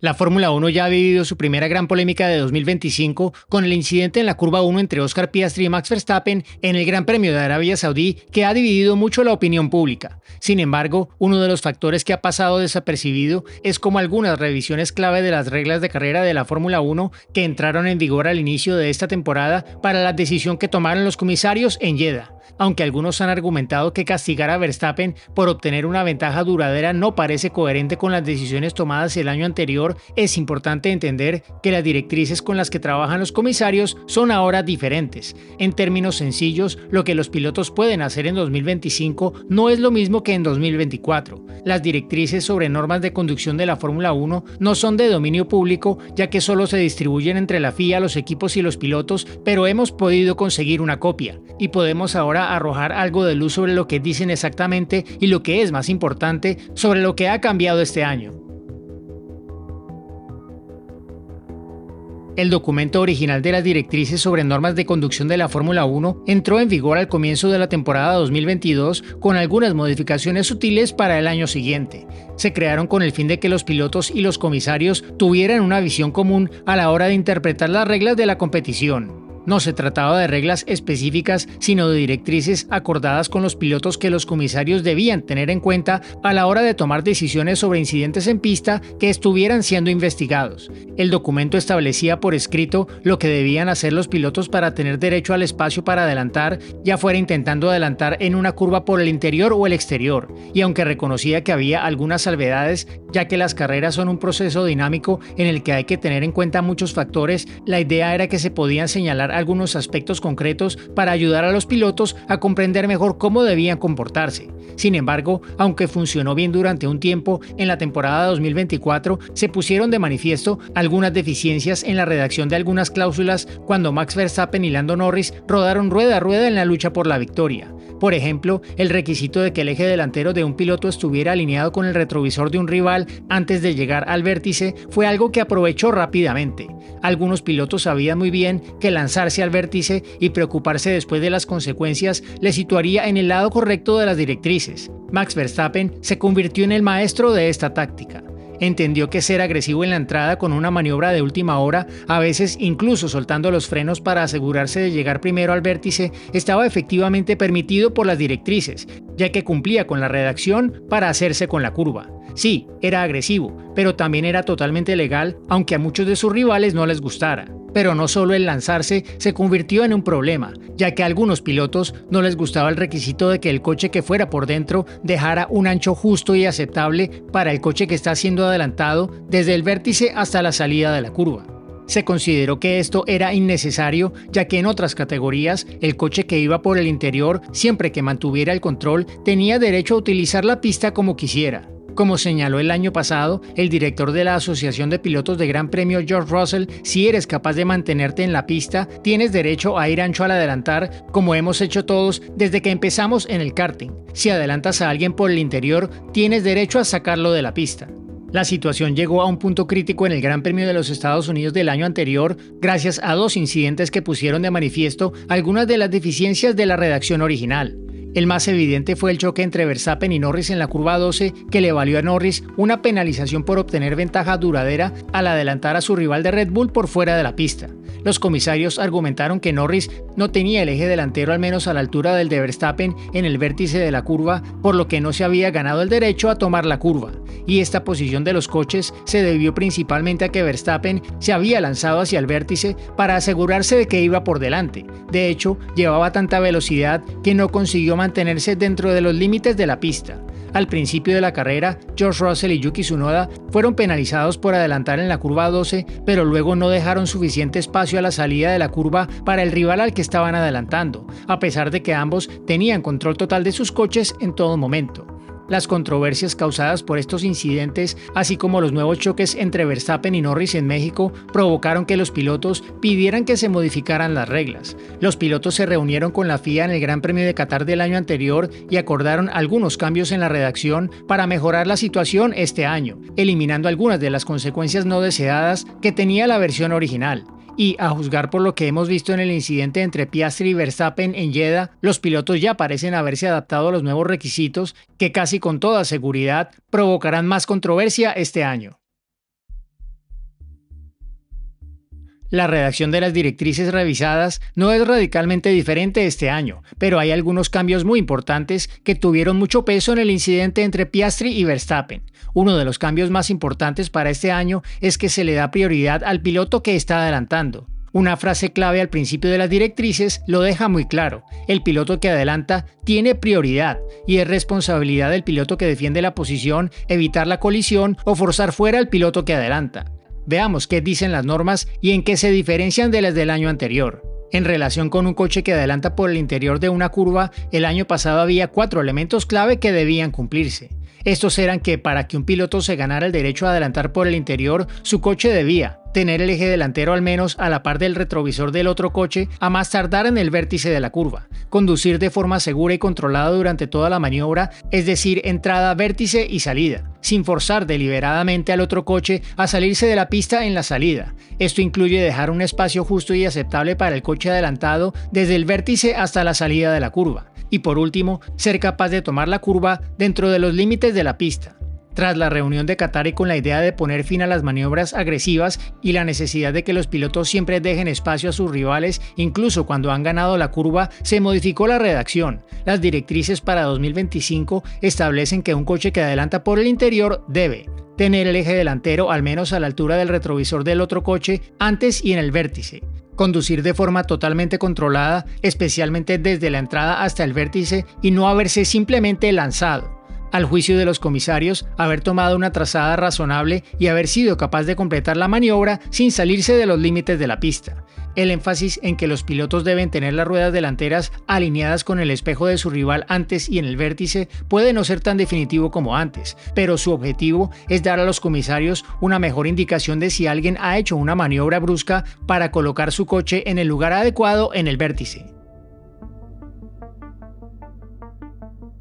La Fórmula 1 ya ha vivido su primera gran polémica de 2025 con el incidente en la curva 1 entre Oscar Piastri y Max Verstappen en el Gran Premio de Arabia Saudí, que ha dividido mucho la opinión pública. Sin embargo, uno de los factores que ha pasado desapercibido es como algunas revisiones clave de las reglas de carrera de la Fórmula 1 que entraron en vigor al inicio de esta temporada para la decisión que tomaron los comisarios en Jeddah. Aunque algunos han argumentado que castigar a Verstappen por obtener una ventaja duradera no parece coherente con las decisiones tomadas el año anterior, es importante entender que las directrices con las que trabajan los comisarios son ahora diferentes. En términos sencillos, lo que los pilotos pueden hacer en 2025 no es lo mismo que en 2024. Las directrices sobre normas de conducción de la Fórmula 1 no son de dominio público, ya que solo se distribuyen entre la FIA, los equipos y los pilotos, pero hemos podido conseguir una copia, y podemos ahora arrojar algo de luz sobre lo que dicen exactamente y, lo que es más importante, sobre lo que ha cambiado este año. El documento original de las directrices sobre normas de conducción de la Fórmula 1 entró en vigor al comienzo de la temporada 2022 con algunas modificaciones sutiles para el año siguiente. Se crearon con el fin de que los pilotos y los comisarios tuvieran una visión común a la hora de interpretar las reglas de la competición. No se trataba de reglas específicas, sino de directrices acordadas con los pilotos que los comisarios debían tener en cuenta a la hora de tomar decisiones sobre incidentes en pista que estuvieran siendo investigados. El documento establecía por escrito lo que debían hacer los pilotos para tener derecho al espacio para adelantar, ya fuera intentando adelantar en una curva por el interior o el exterior, y aunque reconocía que había algunas salvedades, ya que las carreras son un proceso dinámico en el que hay que tener en cuenta muchos factores, la idea era que se podían señalar algunos aspectos concretos para ayudar a los pilotos a comprender mejor cómo debían comportarse. Sin embargo, aunque funcionó bien durante un tiempo, en la temporada 2024 se pusieron de manifiesto algunas deficiencias en la redacción de algunas cláusulas cuando Max Verstappen y Lando Norris rodaron rueda a rueda en la lucha por la victoria. Por ejemplo, el requisito de que el eje delantero de un piloto estuviera alineado con el retrovisor de un rival antes de llegar al vértice fue algo que aprovechó rápidamente. Algunos pilotos sabían muy bien que lanzarse al vértice y preocuparse después de las consecuencias le situaría en el lado correcto de las directrices. Max Verstappen se convirtió en el maestro de esta táctica. Entendió que ser agresivo en la entrada con una maniobra de última hora, a veces incluso soltando los frenos para asegurarse de llegar primero al vértice, estaba efectivamente permitido por las directrices, ya que cumplía con la redacción para hacerse con la curva. Sí, era agresivo, pero también era totalmente legal, aunque a muchos de sus rivales no les gustara. Pero no solo el lanzarse se convirtió en un problema, ya que a algunos pilotos no les gustaba el requisito de que el coche que fuera por dentro dejara un ancho justo y aceptable para el coche que está siendo adelantado desde el vértice hasta la salida de la curva. Se consideró que esto era innecesario, ya que en otras categorías el coche que iba por el interior, siempre que mantuviera el control, tenía derecho a utilizar la pista como quisiera. Como señaló el año pasado, el director de la Asociación de Pilotos de Gran Premio George Russell, si eres capaz de mantenerte en la pista, tienes derecho a ir ancho al adelantar, como hemos hecho todos desde que empezamos en el karting. Si adelantas a alguien por el interior, tienes derecho a sacarlo de la pista. La situación llegó a un punto crítico en el Gran Premio de los Estados Unidos del año anterior, gracias a dos incidentes que pusieron de manifiesto algunas de las deficiencias de la redacción original. El más evidente fue el choque entre Verstappen y Norris en la curva 12, que le valió a Norris una penalización por obtener ventaja duradera al adelantar a su rival de Red Bull por fuera de la pista. Los comisarios argumentaron que Norris no tenía el eje delantero al menos a la altura del de Verstappen en el vértice de la curva, por lo que no se había ganado el derecho a tomar la curva. Y esta posición de los coches se debió principalmente a que Verstappen se había lanzado hacia el vértice para asegurarse de que iba por delante. De hecho, llevaba tanta velocidad que no consiguió mantenerse dentro de los límites de la pista. Al principio de la carrera, George Russell y Yuki Tsunoda fueron penalizados por adelantar en la curva 12, pero luego no dejaron suficiente espacio a la salida de la curva para el rival al que estaban adelantando, a pesar de que ambos tenían control total de sus coches en todo momento. Las controversias causadas por estos incidentes, así como los nuevos choques entre Verstappen y Norris en México, provocaron que los pilotos pidieran que se modificaran las reglas. Los pilotos se reunieron con la FIA en el Gran Premio de Qatar del año anterior y acordaron algunos cambios en la redacción para mejorar la situación este año, eliminando algunas de las consecuencias no deseadas que tenía la versión original. Y, a juzgar por lo que hemos visto en el incidente entre Piastri y Verstappen en Jeddah, los pilotos ya parecen haberse adaptado a los nuevos requisitos que casi con toda seguridad provocarán más controversia este año. La redacción de las directrices revisadas no es radicalmente diferente este año, pero hay algunos cambios muy importantes que tuvieron mucho peso en el incidente entre Piastri y Verstappen. Uno de los cambios más importantes para este año es que se le da prioridad al piloto que está adelantando. Una frase clave al principio de las directrices lo deja muy claro: el piloto que adelanta tiene prioridad y es responsabilidad del piloto que defiende la posición evitar la colisión o forzar fuera al piloto que adelanta. Veamos qué dicen las normas y en qué se diferencian de las del año anterior. En relación con un coche que adelanta por el interior de una curva, el año pasado había 4 elementos clave que debían cumplirse. Estos eran que para que un piloto se ganara el derecho a adelantar por el interior, su coche debía tener el eje delantero al menos a la par del retrovisor del otro coche a más tardar en el vértice de la curva, conducir de forma segura y controlada durante toda la maniobra, es decir, entrada, vértice y salida, sin forzar deliberadamente al otro coche a salirse de la pista en la salida. Esto incluye dejar un espacio justo y aceptable para el coche adelantado desde el vértice hasta la salida de la curva. Y por último, ser capaz de tomar la curva dentro de los límites de la pista. Tras la reunión de Qatar y con la idea de poner fin a las maniobras agresivas y la necesidad de que los pilotos siempre dejen espacio a sus rivales, incluso cuando han ganado la curva, se modificó la redacción. Las directrices para 2025 establecen que un coche que adelanta por el interior debe tener el eje delantero al menos a la altura del retrovisor del otro coche antes y en el vértice, conducir de forma totalmente controlada, especialmente desde la entrada hasta el vértice, y no haberse simplemente lanzado. Al juicio de los comisarios, haber tomado una trazada razonable y haber sido capaz de completar la maniobra sin salirse de los límites de la pista. El énfasis en que los pilotos deben tener las ruedas delanteras alineadas con el espejo de su rival antes y en el vértice puede no ser tan definitivo como antes, pero su objetivo es dar a los comisarios una mejor indicación de si alguien ha hecho una maniobra brusca para colocar su coche en el lugar adecuado en el vértice.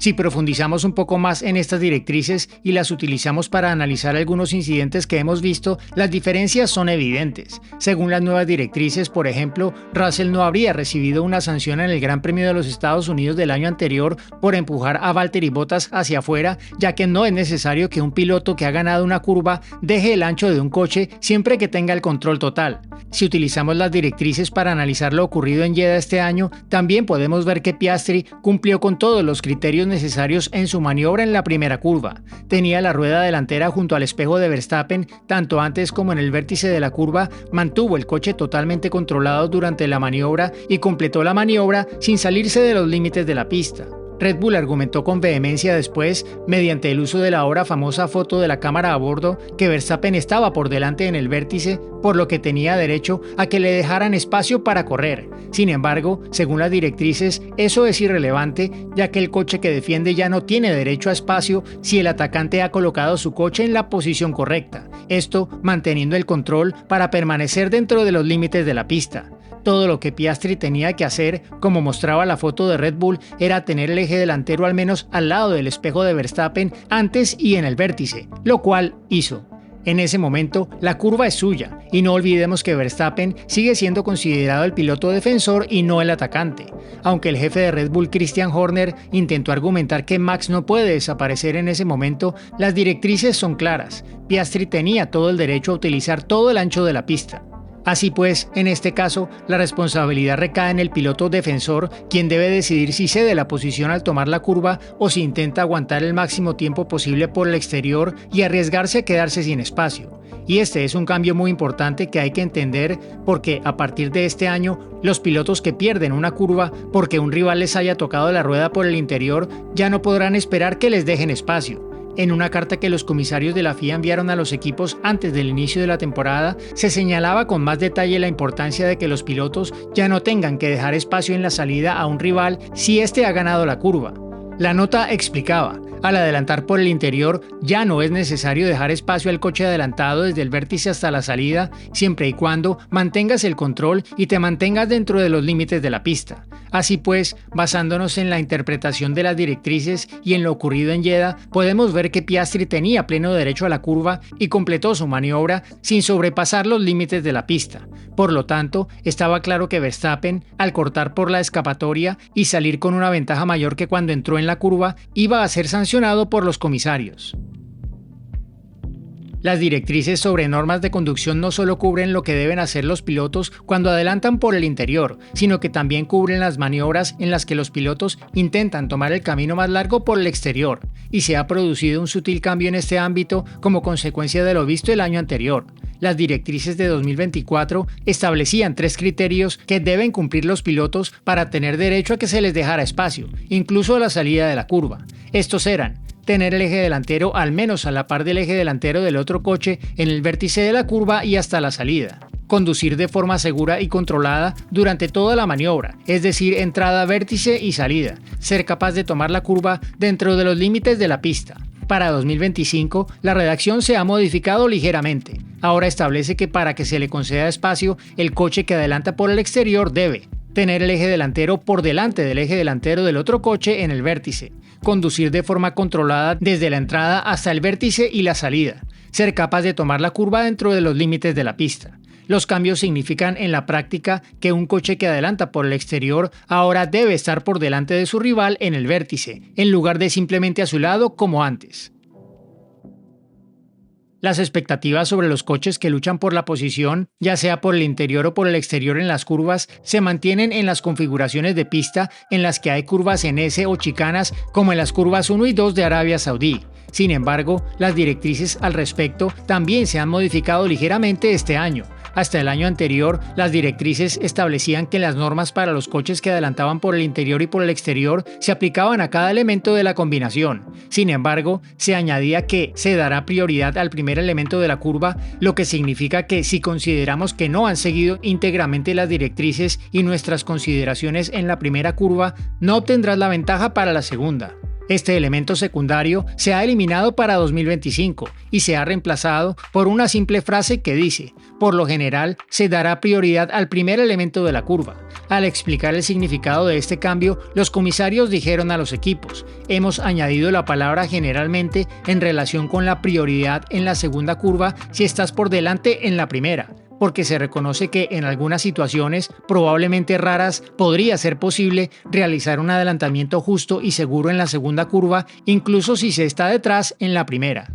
Si profundizamos un poco más en estas directrices y las utilizamos para analizar algunos incidentes que hemos visto, las diferencias son evidentes. Según las nuevas directrices, por ejemplo, Russell no habría recibido una sanción en el Gran Premio de los Estados Unidos del año anterior por empujar a Valtteri Bottas hacia afuera, ya que no es necesario que un piloto que ha ganado una curva deje el ancho de un coche siempre que tenga el control total. Si utilizamos las directrices para analizar lo ocurrido en Jeddah este año, también podemos ver que Piastri cumplió con todos los criterios necesarios en su maniobra en la primera curva. Tenía la rueda delantera junto al espejo de Verstappen, tanto antes como en el vértice de la curva, mantuvo el coche totalmente controlado durante la maniobra y completó la maniobra sin salirse de los límites de la pista. Red Bull argumentó con vehemencia después, mediante el uso de la ahora famosa foto de la cámara a bordo, que Verstappen estaba por delante en el vértice, por lo que tenía derecho a que le dejaran espacio para correr. Sin embargo, según las directrices, eso es irrelevante, ya que el coche que defiende ya no tiene derecho a espacio si el atacante ha colocado su coche en la posición correcta, esto manteniendo el control para permanecer dentro de los límites de la pista. Todo lo que Piastri tenía que hacer, como mostraba la foto de Red Bull, era tener el eje delantero al menos al lado del espejo de Verstappen antes y en el vértice, lo cual hizo. En ese momento, la curva es suya, y no olvidemos que Verstappen sigue siendo considerado el piloto defensor y no el atacante. Aunque el jefe de Red Bull, Christian Horner, intentó argumentar que Max no puede desaparecer en ese momento, las directrices son claras. Piastri tenía todo el derecho a utilizar todo el ancho de la pista. Así pues, en este caso, la responsabilidad recae en el piloto defensor, quien debe decidir si cede la posición al tomar la curva o si intenta aguantar el máximo tiempo posible por el exterior y arriesgarse a quedarse sin espacio. Y este es un cambio muy importante que hay que entender porque a partir de este año, los pilotos que pierden una curva porque un rival les haya tocado la rueda por el interior ya no podrán esperar que les dejen espacio. En una carta que los comisarios de la FIA enviaron a los equipos antes del inicio de la temporada, se señalaba con más detalle la importancia de que los pilotos ya no tengan que dejar espacio en la salida a un rival si éste ha ganado la curva. La nota explicaba: al adelantar por el interior ya no es necesario dejar espacio al coche adelantado desde el vértice hasta la salida, siempre y cuando mantengas el control y te mantengas dentro de los límites de la pista. Así pues, basándonos en la interpretación de las directrices y en lo ocurrido en Jeddah, podemos ver que Piastri tenía pleno derecho a la curva y completó su maniobra sin sobrepasar los límites de la pista. Por lo tanto, estaba claro que Verstappen, al cortar por la escapatoria y salir con una ventaja mayor que cuando entró en la curva, iba a ser sancionado por los comisarios. Las directrices sobre normas de conducción no solo cubren lo que deben hacer los pilotos cuando adelantan por el interior, sino que también cubren las maniobras en las que los pilotos intentan tomar el camino más largo por el exterior, y se ha producido un sutil cambio en este ámbito como consecuencia de lo visto el año anterior. Las directrices de 2024 establecían 3 criterios que deben cumplir los pilotos para tener derecho a que se les dejara espacio, incluso a la salida de la curva. Estos eran: tener el eje delantero al menos a la par del eje delantero del otro coche en el vértice de la curva y hasta la salida. Conducir de forma segura y controlada durante toda la maniobra, es decir, entrada, vértice y salida. Ser capaz de tomar la curva dentro de los límites de la pista. Para 2025, la redacción se ha modificado ligeramente. Ahora establece que para que se le conceda espacio, el coche que adelanta por el exterior debe tener el eje delantero por delante del eje delantero del otro coche en el vértice, conducir de forma controlada desde la entrada hasta el vértice y la salida, ser capaz de tomar la curva dentro de los límites de la pista. Los cambios significan en la práctica que un coche que adelanta por el exterior ahora debe estar por delante de su rival en el vértice, en lugar de simplemente a su lado como antes. Las expectativas sobre los coches que luchan por la posición, ya sea por el interior o por el exterior en las curvas, se mantienen en las configuraciones de pista en las que hay curvas en S o chicanas, como en las curvas 1 y 2 de Arabia Saudí. Sin embargo, las directrices al respecto también se han modificado ligeramente este año. Hasta el año anterior, las directrices establecían que las normas para los coches que adelantaban por el interior y por el exterior se aplicaban a cada elemento de la combinación. Sin embargo, se añadía que se dará prioridad al primer elemento de la curva, lo que significa que si consideramos que no han seguido íntegramente las directrices y nuestras consideraciones en la primera curva, no obtendrás la ventaja para la segunda. Este elemento secundario se ha eliminado para 2025 y se ha reemplazado por una simple frase que dice: por lo general, se dará prioridad al primer elemento de la curva. Al explicar el significado de este cambio, los comisarios dijeron a los equipos: hemos añadido la palabra generalmente en relación con la prioridad en la segunda curva si estás por delante en la primera, porque se reconoce que en algunas situaciones, probablemente raras, podría ser posible realizar un adelantamiento justo y seguro en la segunda curva, incluso si se está detrás en la primera.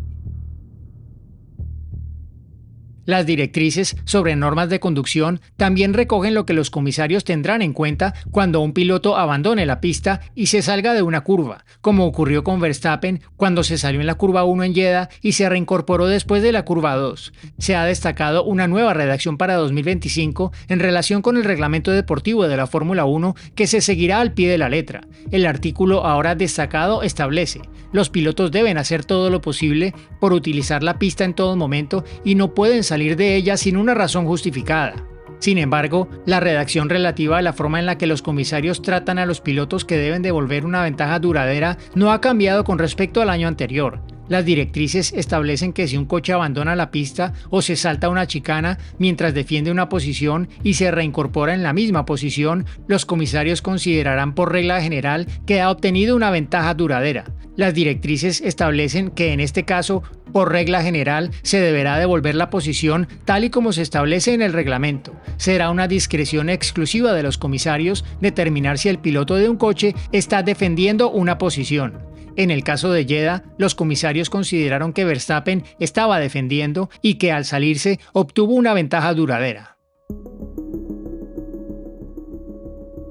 Las directrices sobre normas de conducción también recogen lo que los comisarios tendrán en cuenta cuando un piloto abandone la pista y se salga de una curva, como ocurrió con Verstappen cuando se salió en la curva 1 en Jeddah y se reincorporó después de la curva 2. Se ha destacado una nueva redacción para 2025 en relación con el reglamento deportivo de la Fórmula 1 que se seguirá al pie de la letra. El artículo ahora destacado establece: los pilotos deben hacer todo lo posible por utilizar la pista en todo momento y no pueden salir de ella sin una razón justificada. Sin embargo, la redacción relativa a la forma en la que los comisarios tratan a los pilotos que deben devolver una ventaja duradera no ha cambiado con respecto al año anterior. Las directrices establecen que si un coche abandona la pista o se salta una chicana mientras defiende una posición y se reincorpora en la misma posición, los comisarios considerarán por regla general que ha obtenido una ventaja duradera. Las directrices establecen que en este caso, por regla general, se deberá devolver la posición tal y como se establece en el reglamento. Será una discreción exclusiva de los comisarios determinar si el piloto de un coche está defendiendo una posición. En el caso de Jeddah, los comisarios consideraron que Verstappen estaba defendiendo y que al salirse obtuvo una ventaja duradera.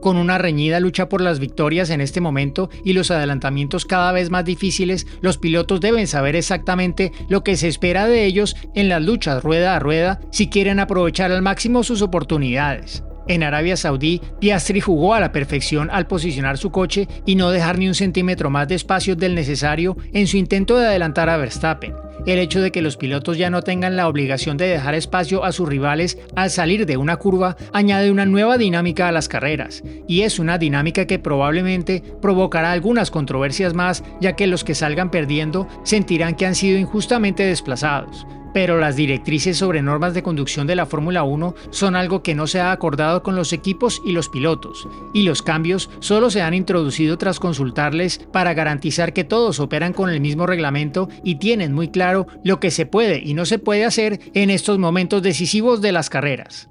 Con una reñida lucha por las victorias en este momento y los adelantamientos cada vez más difíciles, los pilotos deben saber exactamente lo que se espera de ellos en las luchas rueda a rueda si quieren aprovechar al máximo sus oportunidades. En Arabia Saudí, Piastri jugó a la perfección al posicionar su coche y no dejar ni un centímetro más de espacio del necesario en su intento de adelantar a Verstappen. El hecho de que los pilotos ya no tengan la obligación de dejar espacio a sus rivales al salir de una curva añade una nueva dinámica a las carreras, y es una dinámica que probablemente provocará algunas controversias más, ya que los que salgan perdiendo sentirán que han sido injustamente desplazados. Pero las directrices sobre normas de conducción de la Fórmula 1 son algo que no se ha acordado con los equipos y los pilotos, y los cambios solo se han introducido tras consultarles para garantizar que todos operan con el mismo reglamento y tienen muy claro lo que se puede y no se puede hacer en estos momentos decisivos de las carreras.